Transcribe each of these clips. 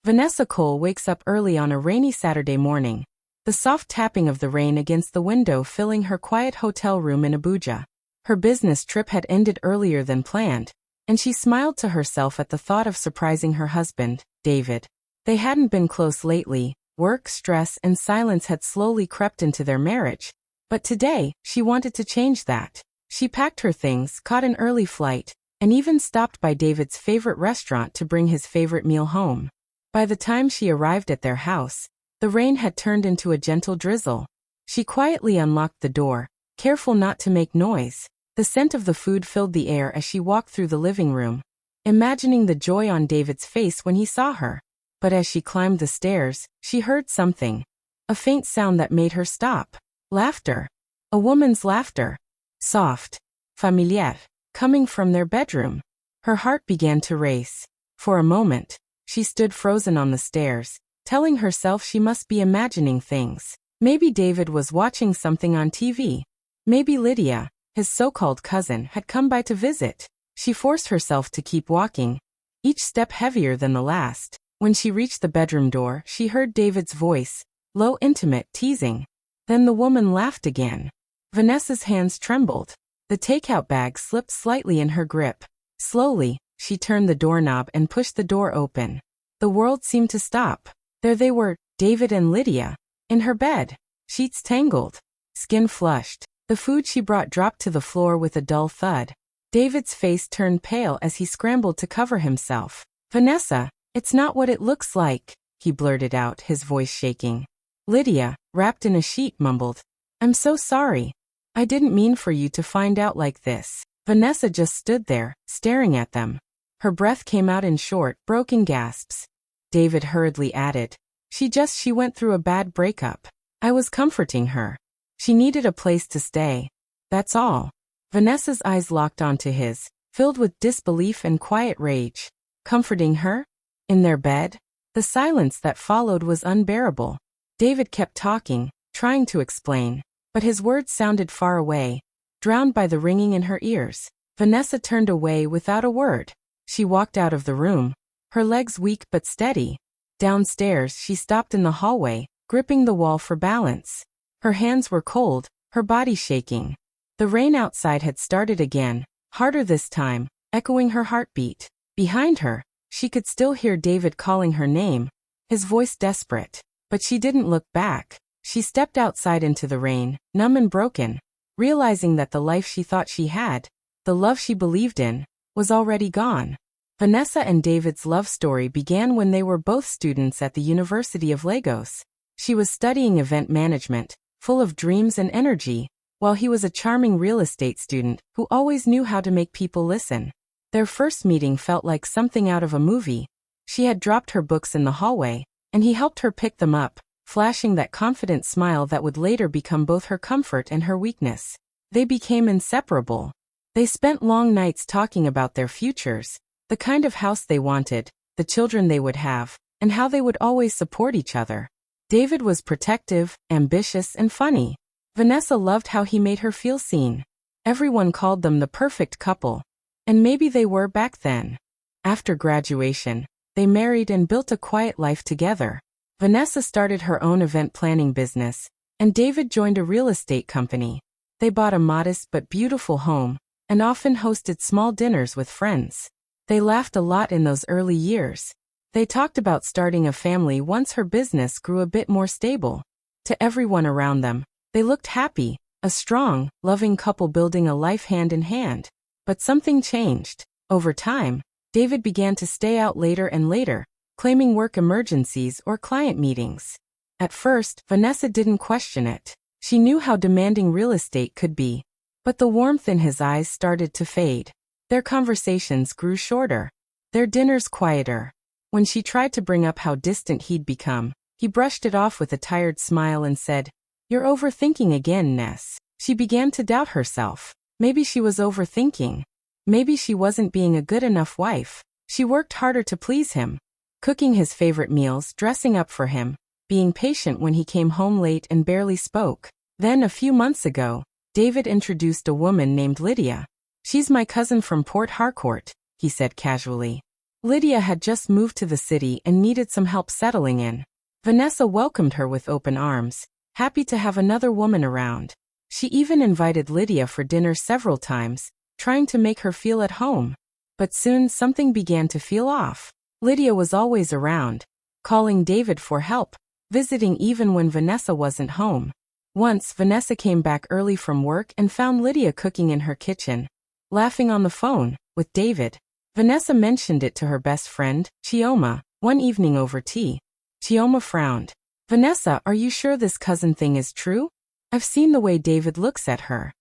Vanessa Cole wakes up early on a rainy Saturday morning, the soft tapping of the rain against the window filling her quiet hotel room in Abuja. Her business trip had ended earlier than planned, and she smiled to herself at the thought of surprising her husband, David. They hadn't been close lately, work, stress, and silence had slowly crept into their marriage. But today, she wanted to change that. She packed her things, caught an early flight, and even stopped by David's favorite restaurant to bring his favorite meal home. By the time she arrived at their house, the rain had turned into a gentle drizzle. She quietly unlocked the door, careful not to make noise. The scent of the food filled the air as she walked through the living room, imagining the joy on David's face when he saw her. But as she climbed the stairs, she heard something. A faint sound that made her stop. Laughter. A woman's laughter. Soft, familiar, coming from their bedroom. Her heart began to race. For a moment, she stood frozen on the stairs, telling herself she must be imagining things. Maybe David was watching something on TV. Maybe Lydia, his so-called cousin, had come by to visit. She forced herself to keep walking, each step heavier than the last. When she reached the bedroom door, she heard David's voice, low, intimate, teasing. Then the woman laughed again. Vanessa's hands trembled. The takeout bag slipped slightly in her grip. Slowly, she turned the doorknob and pushed the door open. The world seemed to stop. There they were, David and Lydia, in her bed, sheets tangled, skin flushed. The food she brought dropped to the floor with a dull thud. David's face turned pale as he scrambled to cover himself. "Vanessa, it's not what it looks like," he blurted out, his voice shaking. Lydia, wrapped in a sheet, mumbled, "I'm so sorry. I didn't mean for you to find out like this." Vanessa just stood there, staring at them. Her breath came out in short, broken gasps. David hurriedly added, She went through a bad breakup. I was comforting her. She needed a place to stay. That's all." Vanessa's eyes locked onto his, filled with disbelief and quiet rage. Comforting her? In their bed? The silence that followed was unbearable. David kept talking, trying to explain, but his words sounded far away, drowned by the ringing in her ears. Vanessa turned away without a word. She walked out of the room, her legs weak but steady. Downstairs, she stopped in the hallway, gripping the wall for balance. Her hands were cold, her body shaking. The rain outside had started again, harder this time, echoing her heartbeat. Behind her, she could still hear David calling her name, his voice desperate. But she didn't look back. She stepped outside into the rain, numb and broken, realizing that the life she thought she had, the love she believed in, was already gone. Vanessa and David's love story began when they were both students at the University of Lagos. She was studying event management, full of dreams and energy, while he was a charming real estate student who always knew how to make people listen. Their first meeting felt like something out of a movie. She had dropped her books in the hallway, and he helped her pick them up, flashing that confident smile that would later become both her comfort and her weakness. They became inseparable. They spent long nights talking about their futures, the kind of house they wanted, the children they would have, and how they would always support each other. David was protective, ambitious, and funny. Vanessa loved how he made her feel seen. Everyone called them the perfect couple. And maybe they were back then. After graduation, they married and built a quiet life together. Vanessa started her own event planning business, and David joined a real estate company. They bought a modest but beautiful home, and often hosted small dinners with friends. They laughed a lot in those early years. They talked about starting a family once her business grew a bit more stable. To everyone around them, they looked happy, a strong, loving couple building a life hand in hand. But something changed. Over time, David began to stay out later and later, claiming work emergencies or client meetings. At first, Vanessa didn't question it. She knew how demanding real estate could be. But the warmth in his eyes started to fade. Their conversations grew shorter, their dinners quieter. When she tried to bring up how distant he'd become, he brushed it off with a tired smile and said, "You're overthinking again, Ness." She began to doubt herself. Maybe she was overthinking. Maybe she wasn't being a good enough wife. She worked harder to please him, cooking his favorite meals, dressing up for him, being patient when he came home late and barely spoke. Then a few months ago, David introduced a woman named Lydia. "She's my cousin from Port Harcourt," he said casually. Lydia had just moved to the city and needed some help settling in. Vanessa welcomed her with open arms, happy to have another woman around. She even invited Lydia for dinner several times, trying to make her feel at home. But soon something began to feel off. Lydia was always around, calling David for help, visiting even when Vanessa wasn't home. Once Vanessa came back early from work and found Lydia cooking in her kitchen, laughing on the phone with David. Vanessa mentioned it to her best friend, Chioma, one evening over tea. Chioma frowned. "Vanessa, are you sure this cousin thing is true? I've seen the way David looks at her."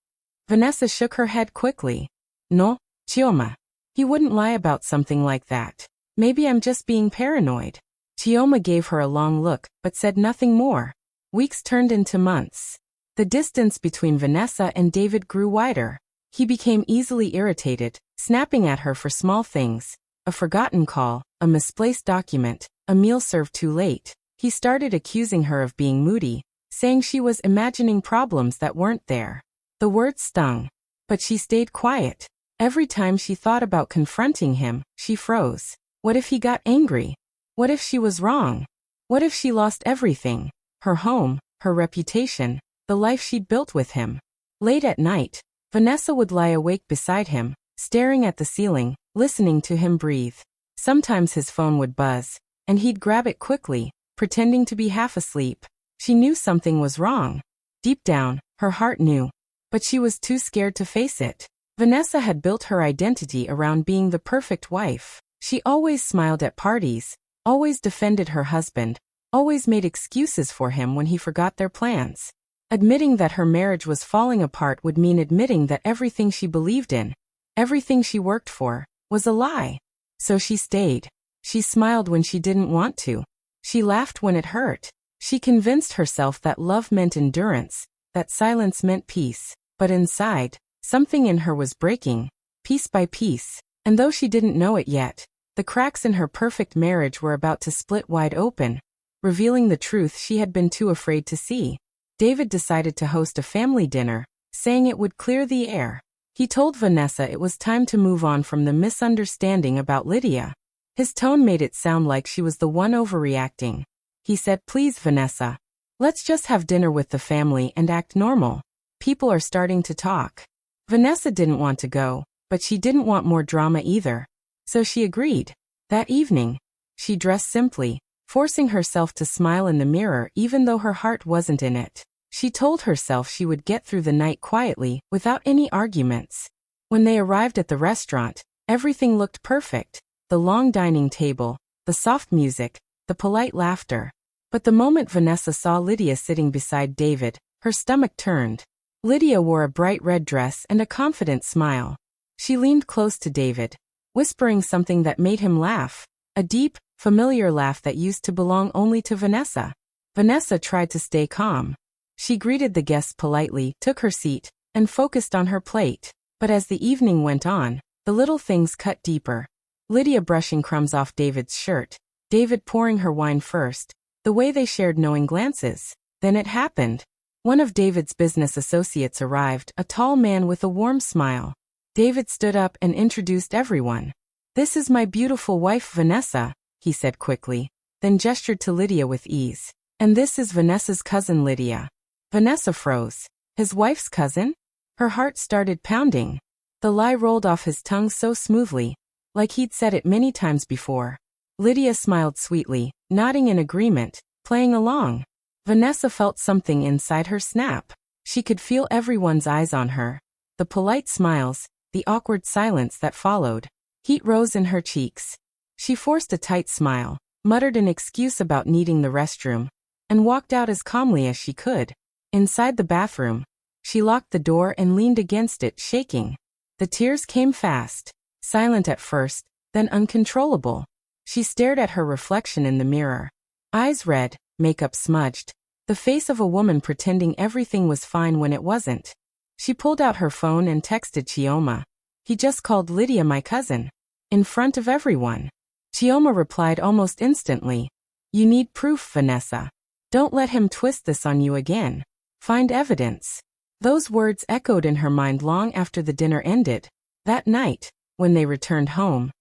Vanessa shook her head quickly. "No, Chioma. He wouldn't lie about something like that. Maybe I'm just being paranoid." Chioma gave her a long look, but said nothing more. Weeks turned into months. The distance between Vanessa and David grew wider. He became easily irritated, snapping at her for small things. A forgotten call, a misplaced document, a meal served too late. He started accusing her of being moody, saying she was imagining problems that weren't there. The words stung, but she stayed quiet. Every time she thought about confronting him, she froze. What if he got angry? What if she was wrong? What if she lost everything? Her home, her reputation, the life she'd built with him. Late at night, Vanessa would lie awake beside him, staring at the ceiling, listening to him breathe. Sometimes his phone would buzz, and he'd grab it quickly, pretending to be half asleep. She knew something was wrong. Deep down, her heart knew, but she was too scared to face it. Vanessa had built her identity around being the perfect wife. She always smiled at parties, always defended her husband, always made excuses for him when he forgot their plans. Admitting that her marriage was falling apart would mean admitting that everything she believed in, everything she worked for, was a lie. So she stayed. She smiled when she didn't want to. She laughed when it hurt. She convinced herself that love meant endurance, that silence meant peace. But inside, something in her was breaking, piece by piece. And though she didn't know it yet, the cracks in her perfect marriage were about to split wide open, revealing the truth she had been too afraid to see. David decided to host a family dinner, saying it would clear the air. He told Vanessa it was time to move on from the misunderstanding about Lydia. His tone made it sound like she was the one overreacting. He said, "Please, Vanessa, let's just have dinner with the family and act normal. People are starting to talk." Vanessa didn't want to go, but she didn't want more drama either. So she agreed. That evening, she dressed simply, forcing herself to smile in the mirror even though her heart wasn't in it. She told herself she would get through the night quietly, without any arguments. When they arrived at the restaurant, everything looked perfect. The long dining table, the soft music, the polite laughter. But the moment Vanessa saw Lydia sitting beside David, her stomach turned. Lydia wore a bright red dress and a confident smile. She leaned close to David, whispering something that made him laugh. A deep, familiar laugh that used to belong only to Vanessa. Vanessa tried to stay calm. She greeted the guests politely, took her seat, and focused on her plate. But as the evening went on, the little things cut deeper. Lydia brushing crumbs off David's shirt, David pouring her wine first, the way they shared knowing glances. Then it happened. One of David's business associates arrived, a tall man with a warm smile. David stood up and introduced everyone. "This is my beautiful wife Vanessa," he said quickly, then gestured to Lydia with ease. "And this is Vanessa's cousin Lydia." Vanessa froze. His wife's cousin? Her heart started pounding. The lie rolled off his tongue so smoothly, like he'd said it many times before. Lydia smiled sweetly, nodding in agreement, playing along. Vanessa felt something inside her snap. She could feel everyone's eyes on her. The polite smiles, the awkward silence that followed. Heat rose in her cheeks. She forced a tight smile, muttered an excuse about needing the restroom, and walked out as calmly as she could. Inside the bathroom, she locked the door and leaned against it, shaking. The tears came fast, silent at first, then uncontrollable. She stared at her reflection in the mirror. Eyes red, makeup smudged. The face of a woman pretending everything was fine when it wasn't. She pulled out her phone and texted Chioma. "He just called Lydia my cousin." In front of everyone. Chioma replied almost instantly. "You need proof, Vanessa. Don't let him twist this on you again. Find evidence." Those words echoed in her mind long after the dinner ended. That night, when they returned home,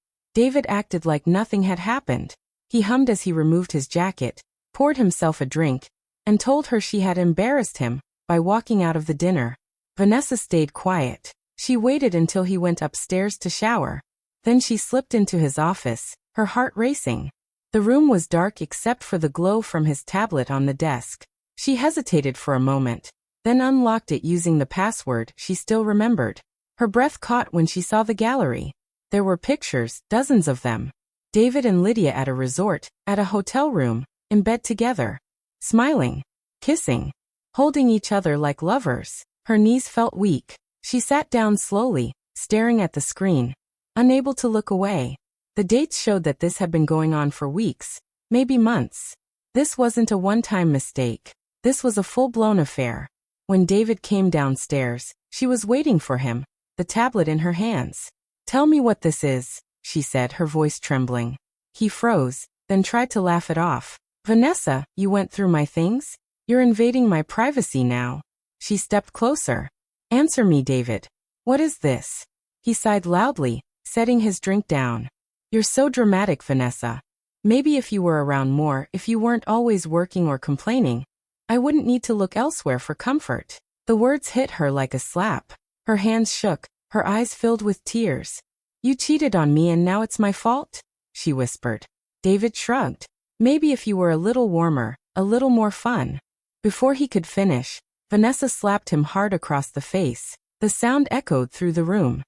David acted like nothing had happened. He hummed as he removed his jacket, poured himself a drink, and told her she had embarrassed him by walking out of the dinner. Vanessa stayed quiet. She waited until he went upstairs to shower. Then she slipped into his office, her heart racing. The room was dark except for the glow from his tablet on the desk. She hesitated for a moment, then unlocked it using the password she still remembered. Her breath caught when she saw the gallery. There were pictures, dozens of them. David and Lydia at a resort, at a hotel room, in bed together, smiling, kissing, holding each other like lovers. Her knees felt weak. She sat down slowly, staring at the screen, unable to look away. The dates showed that this had been going on for weeks, maybe months. This wasn't a one-time mistake. This was a full-blown affair. When David came downstairs, she was waiting for him, the tablet in her hands. "Tell me what this is," she said, her voice trembling. He froze, then tried to laugh it off. "Vanessa, you went through my things? You're invading my privacy now." She stepped closer. "Answer me, David. What is this?" He sighed loudly, setting his drink down. "You're so dramatic, Vanessa. Maybe if you were around more, if you weren't always working or complaining, I wouldn't need to look elsewhere for comfort." The words hit her like a slap. Her hands shook, her eyes filled with tears. "You cheated on me and now it's my fault?" she whispered. David shrugged. "Maybe if you were a little warmer, a little more fun." Before he could finish, Vanessa slapped him hard across the face. The sound echoed through the room.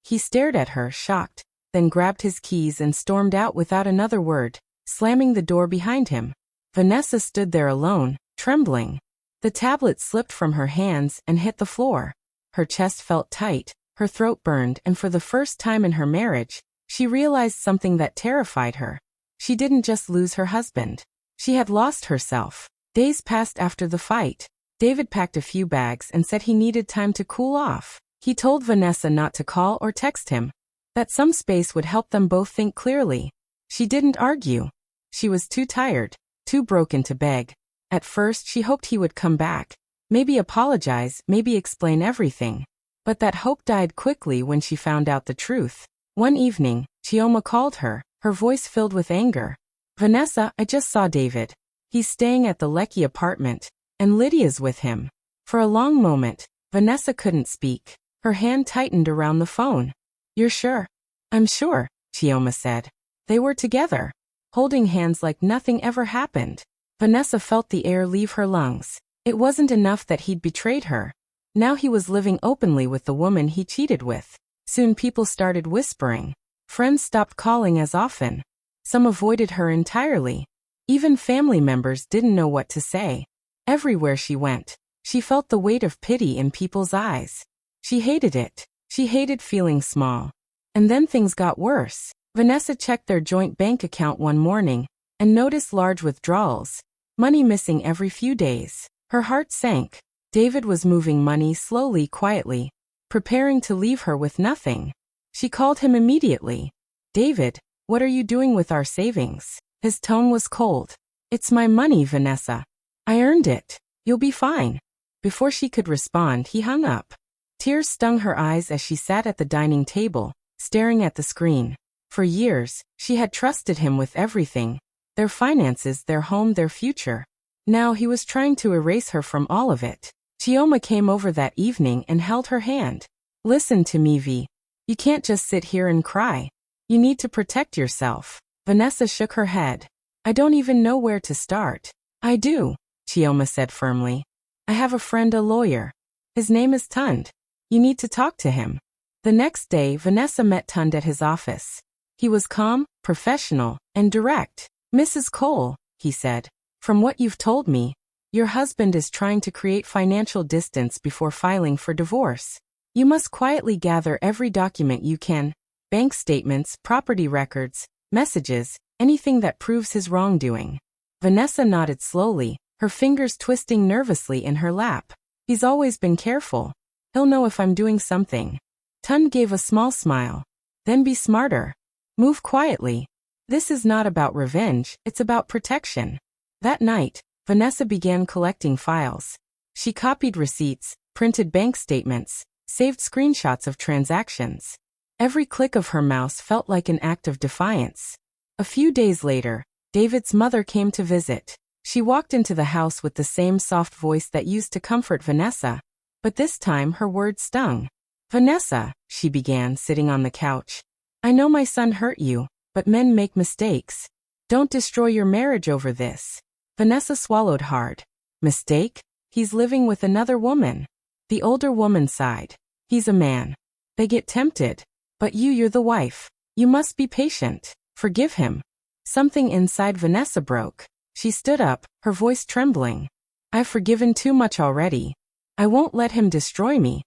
He stared at her, shocked, then grabbed his keys and stormed out without another word, slamming the door behind him. Vanessa stood there alone, trembling. The tablet slipped from her hands and hit the floor. Her chest felt tight, her throat burned, and for the first time in her marriage, she realized something that terrified her. She didn't just lose her husband. She had lost herself. Days passed after the fight. David packed a few bags and said he needed time to cool off. He told Vanessa not to call or text him, that some space would help them both think clearly. She didn't argue. She was too tired, too broken to beg. At first she hoped he would come back, maybe apologize, maybe explain everything. But that hope died quickly when she found out the truth. One evening, Chioma called her, her voice filled with anger. "Vanessa, I just saw David. He's staying at the Lekki apartment, and Lydia's with him." For a long moment, Vanessa couldn't speak. Her hand tightened around the phone. "You're sure?" "I'm sure," Chioma said. They were together, holding hands like nothing ever happened. Vanessa felt the air leave her lungs. It wasn't enough that he'd betrayed her. Now he was living openly with the woman he cheated with. Soon people started whispering. Friends stopped calling as often. Some avoided her entirely. Even family members didn't know what to say. Everywhere she went, she felt the weight of pity in people's eyes. She hated it. She hated feeling small. And then things got worse. Vanessa checked their joint bank account one morning and noticed large withdrawals, money missing every few days. Her heart sank. David was moving money slowly, quietly, preparing to leave her with nothing. She called him immediately. "David, what are you doing with our savings?" His tone was cold. "It's my money, Vanessa. I earned it. You'll be fine." Before she could respond, he hung up. Tears stung her eyes as she sat at the dining table, staring at the screen. For years, she had trusted him with everything. Their finances, their home, their future. Now he was trying to erase her from all of it. Chioma came over that evening and held her hand. "Listen to me, V. You can't just sit here and cry. You need to protect yourself." Vanessa shook her head. "I don't even know where to start." "I do," Chioma said firmly. "I have a friend, a lawyer. His name is Tund. You need to talk to him." The next day, Vanessa met Tund at his office. He was calm, professional, and direct. "Mrs. Cole," he said, "from what you've told me, your husband is trying to create financial distance before filing for divorce. You must quietly gather every document you can, bank statements, property records, messages, anything that proves his wrongdoing." Vanessa nodded slowly, her fingers twisting nervously in her lap. "He's always been careful. He'll know if I'm doing something." Tund gave a small smile. "Then be smarter. Move quietly. This is not about revenge, it's about protection." That night, Vanessa began collecting files. She copied receipts, printed bank statements, saved screenshots of transactions. Every click of her mouse felt like an act of defiance. A few days later, David's mother came to visit. She walked into the house with the same soft voice that used to comfort Vanessa, but this time her words stung. "Vanessa," she began, sitting on the couch. "I know my son hurt you, but men make mistakes. Don't destroy your marriage over this." Vanessa swallowed hard. "Mistake? He's living with another woman." The older woman sighed. "He's a man. They get tempted. But you're the wife. You must be patient. Forgive him." Something inside Vanessa broke. She stood up, her voice trembling. "I've forgiven too much already. I won't let him destroy me."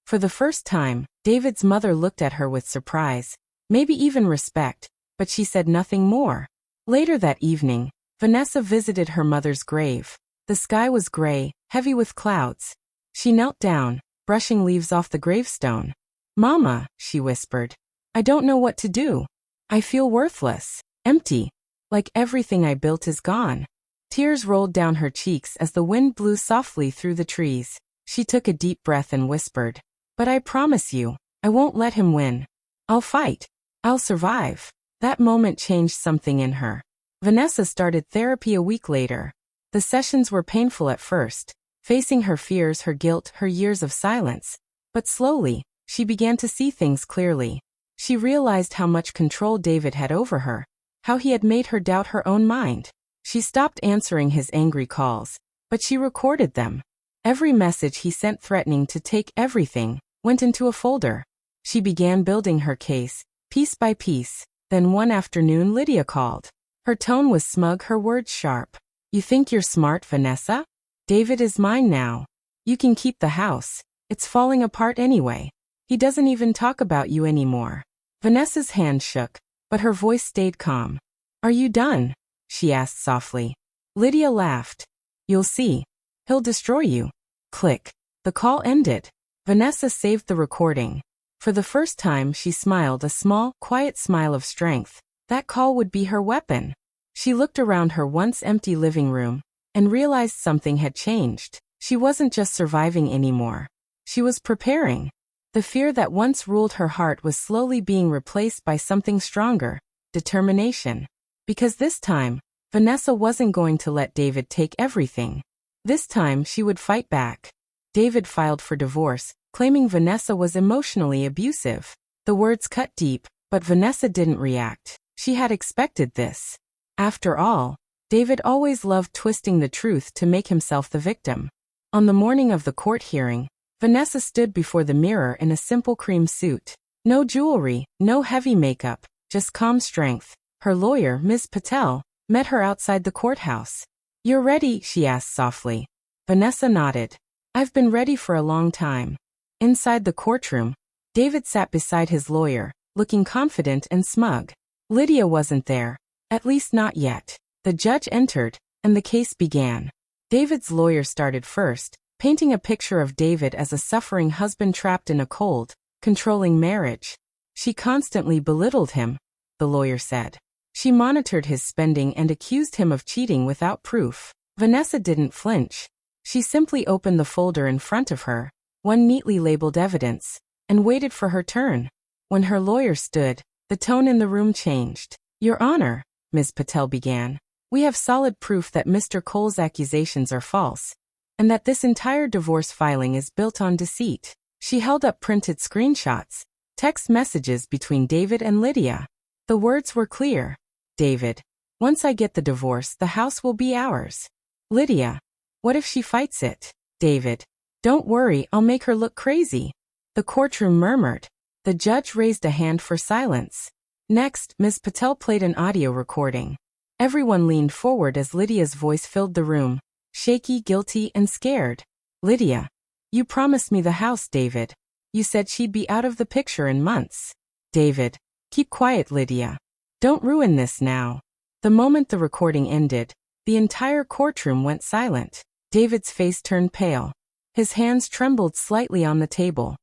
For the first time, David's mother looked at her with surprise, maybe even respect, but she said nothing more. Later that evening, Vanessa visited her mother's grave. The sky was gray, heavy with clouds. She knelt down, brushing leaves off the gravestone. "Mama," she whispered, "I don't know what to do. I feel worthless, empty, like everything I built is gone." Tears rolled down her cheeks as the wind blew softly through the trees. She took a deep breath and whispered, "But I promise you, I won't let him win. I'll fight. I'll survive." That moment changed something in her. Vanessa started therapy a week later. The sessions were painful at first, facing her fears, her guilt, her years of silence. But slowly, she began to see things clearly. She realized how much control David had over her, how he had made her doubt her own mind. She stopped answering his angry calls, but she recorded them. Every message he sent threatening to take everything went into a folder. She began building her case, piece by piece. Then one afternoon Lydia called. Her tone was smug, her words sharp. "You think you're smart, Vanessa? David is mine now. You can keep the house. It's falling apart anyway. He doesn't even talk about you anymore." Vanessa's hand shook, but her voice stayed calm. "Are you done?" she asked softly. Lydia laughed. "You'll see. He'll destroy you." Click. The call ended. Vanessa saved the recording. For the first time she smiled, a small, quiet smile of strength. That call would be her weapon. She looked around her once empty living room and realized something had changed. She wasn't just surviving anymore. She was preparing. The fear that once ruled her heart was slowly being replaced by something stronger, determination. Because this time, Vanessa wasn't going to let David take everything. This time she would fight back. David filed for divorce, claiming Vanessa was emotionally abusive. The words cut deep, but Vanessa didn't react. She had expected this. After all, David always loved twisting the truth to make himself the victim. On the morning of the court hearing, Vanessa stood before the mirror in a simple cream suit. No jewelry, no heavy makeup, just calm strength. Her lawyer, Ms. Patel, met her outside the courthouse. "You're ready?" she asked softly. Vanessa nodded. "I've been ready for a long time." Inside the courtroom, David sat beside his lawyer, looking confident and smug. Lydia wasn't there, at least not yet. The judge entered, and the case began. David's lawyer started first, painting a picture of David as a suffering husband trapped in a cold, controlling marriage. "She constantly belittled him," the lawyer said. "She monitored his spending and accused him of cheating without proof." Vanessa didn't flinch. She simply opened the folder in front of her, one neatly labeled evidence, and waited for her turn. When her lawyer stood, the tone in the room changed. "Your Honor," Ms. Patel began, "we have solid proof that Mr. Cole's accusations are false, and that this entire divorce filing is built on deceit." She held up printed screenshots, text messages between David and Lydia. The words were clear. "David, once I get the divorce, the house will be ours." Lydia, "What if she fights it?" David, "Don't worry, I'll make her look crazy." The courtroom murmured. The judge raised a hand for silence. Next, Ms. Patel played an audio recording. Everyone leaned forward as Lydia's voice filled the room, shaky, guilty, and scared. "Lydia, you promised me the house, David. You said she'd be out of the picture in months." David, "Keep quiet, Lydia. Don't ruin this now." The moment the recording ended, the entire courtroom went silent. David's face turned pale. His hands trembled slightly on the table.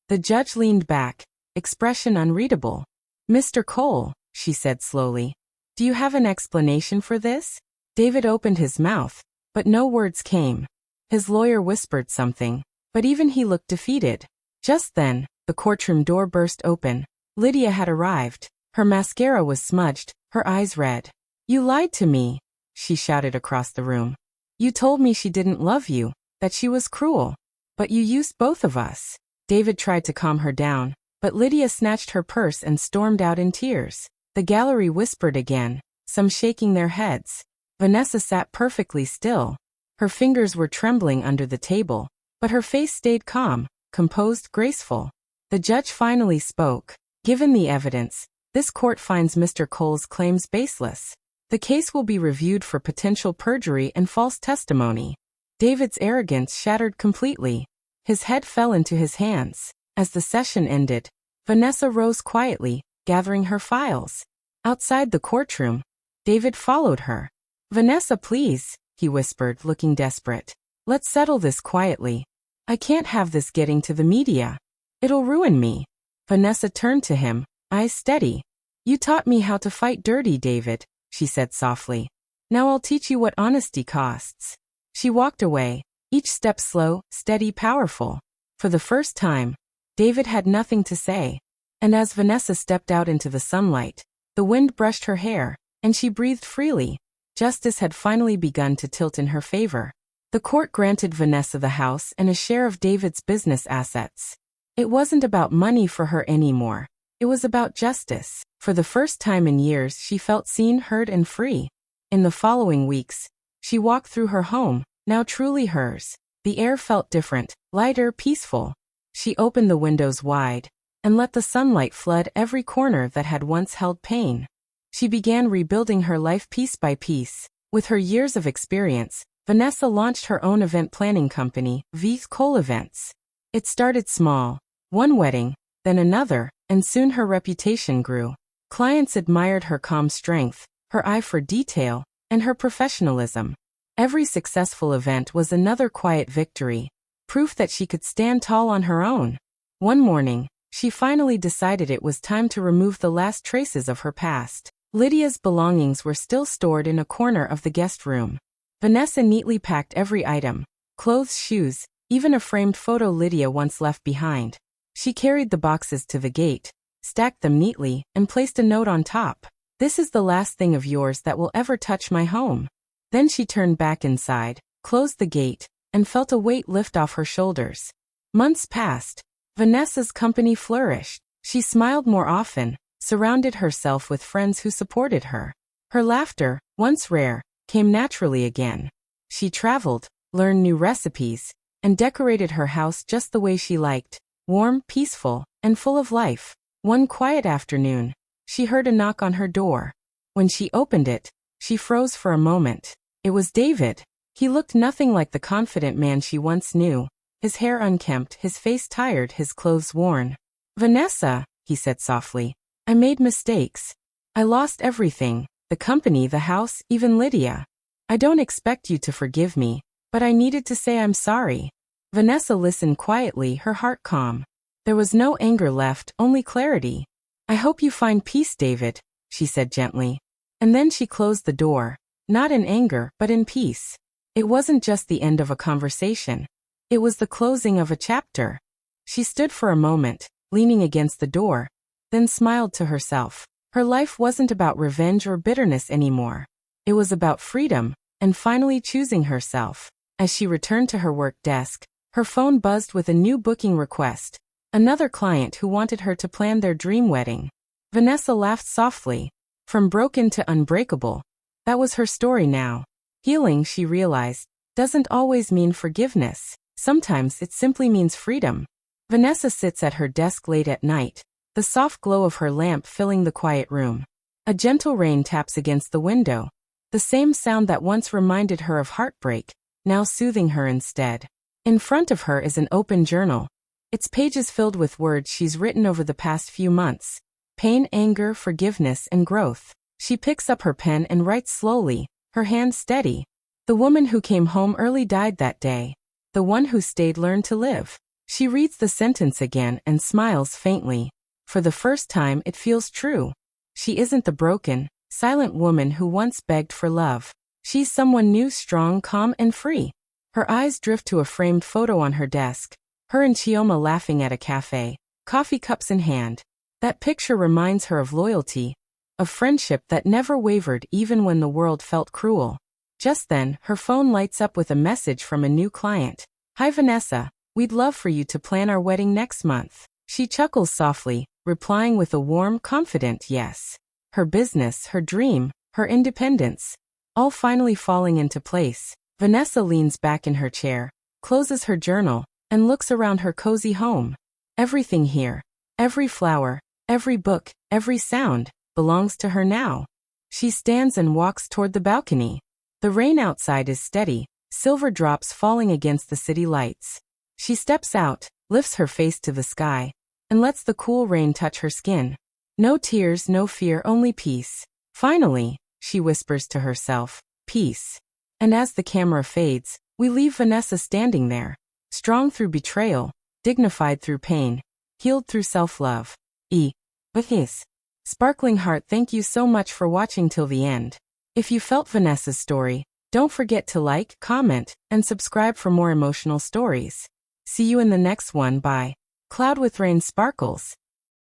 The judge leaned back, expression unreadable. "Mr. Cole," she said slowly, "do you have an explanation for this?" David opened his mouth, but no words came. His lawyer whispered something, but even he looked defeated. Just then, the courtroom door burst open. Lydia had arrived. Her mascara was smudged, her eyes red. "You lied to me," she shouted across the room. "You told me she didn't love you, that she was cruel. But you used both of us." David tried to calm her down, but Lydia snatched her purse and stormed out in tears. The gallery whispered again, some shaking their heads. Vanessa sat perfectly still. Her fingers were trembling under the table, but her face stayed calm, composed, graceful. The judge finally spoke. "Given the evidence, this court finds Mr. Cole's claims baseless. The case will be reviewed for potential perjury and false testimony." David's arrogance shattered completely. His head fell into his hands. As the session ended, Vanessa rose quietly, gathering her files. Outside the courtroom, David followed her. "Vanessa, please," he whispered, looking desperate. "Let's settle this quietly. I can't have this getting to the media. It'll ruin me." Vanessa turned to him, eyes steady. "You taught me how to fight dirty, David," she said softly. "Now I'll teach you what honesty costs." She walked away, each step slow, steady, powerful. For the first time, David had nothing to say. And as Vanessa stepped out into the sunlight, the wind brushed her hair, and she breathed freely. Justice had finally begun to tilt in her favor. The court granted Vanessa the house and a share of David's business assets. It wasn't about money for her anymore. It was about justice. For the first time in years, she felt seen, heard, and free. In the following weeks, she walked through her home, now truly hers. The air felt different, lighter, peaceful. She opened the windows wide and let the sunlight flood every corner that had once held pain. She began rebuilding her life piece by piece. With her years of experience, Vanessa launched her own event planning company, RUTH Cole Events. It started small, one wedding, then another, and soon her reputation grew. Clients admired her calm strength, her eye for detail, and her professionalism. Every successful event was another quiet victory, proof that she could stand tall on her own. One morning, she finally decided it was time to remove the last traces of her past. Lydia's belongings were still stored in a corner of the guest room. Vanessa neatly packed every item, clothes, shoes, even a framed photo Lydia once left behind. She carried the boxes to the gate, stacked them neatly, and placed a note on top. "This is the last thing of yours that will ever touch my home." Then she turned back inside, closed the gate, and felt a weight lift off her shoulders. Months passed. Vanessa's company flourished. She smiled more often, surrounded herself with friends who supported her. Her laughter, once rare, came naturally again. She traveled, learned new recipes, and decorated her house just the way she liked, warm, peaceful, and full of life. One quiet afternoon, she heard a knock on her door. When she opened it, she froze for a moment. It was David. He looked nothing like the confident man she once knew, his hair unkempt, his face tired, his clothes worn. "Vanessa," he said softly, "I made mistakes. I lost everything, the company, the house, even Lydia. I don't expect you to forgive me, but I needed to say I'm sorry." Vanessa listened quietly, her heart calm. There was no anger left, only clarity. "I hope you find peace, David," she said gently. And then she closed the door, not in anger, but in peace. It wasn't just the end of a conversation. It was the closing of a chapter. She stood for a moment, leaning against the door, then smiled to herself. Her life wasn't about revenge or bitterness anymore. It was about freedom, and finally choosing herself. As she returned to her work desk, her phone buzzed with a new booking request. Another client who wanted her to plan their dream wedding. Vanessa laughed softly. From broken to unbreakable. That was her story now. Healing, she realized, doesn't always mean forgiveness. Sometimes it simply means freedom. Vanessa sits at her desk late at night, the soft glow of her lamp filling the quiet room. A gentle rain taps against the window. The same sound that once reminded her of heartbreak, now soothing her instead. In front of her is an open journal. Its pages filled with words she's written over the past few months. Pain, anger, forgiveness, and growth. She picks up her pen and writes slowly, her hand steady. The woman who came home early died that day. The one who stayed learned to live. She reads the sentence again and smiles faintly. For the first time, it feels true. She isn't the broken, silent woman who once begged for love. She's someone new, strong, calm, and free. Her eyes drift to a framed photo on her desk. Her and Chioma laughing at a cafe, coffee cups in hand. That picture reminds her of loyalty, of friendship that never wavered even when the world felt cruel. Just then, her phone lights up with a message from a new client. "Hi Vanessa, we'd love for you to plan our wedding next month." She chuckles softly, replying with a warm, confident yes. Her business, her dream, her independence, all finally falling into place. Vanessa leans back in her chair, closes her journal, and looks around her cozy home. Everything here, every flower, every book, every sound, belongs to her now. She stands and walks toward the balcony. The rain outside is steady, silver drops falling against the city lights. She steps out, lifts her face to the sky, and lets the cool rain touch her skin. No tears, no fear, only peace. Finally, she whispers to herself, peace. And as the camera fades, we leave Vanessa standing there, strong through betrayal, dignified through pain, healed through self-love. With his sparkling heart, thank you so much for watching till the end. If you felt Vanessa's story, don't forget to like, comment, and subscribe for more emotional stories. See you in the next one. Bye. Cloud with Rain Sparkles.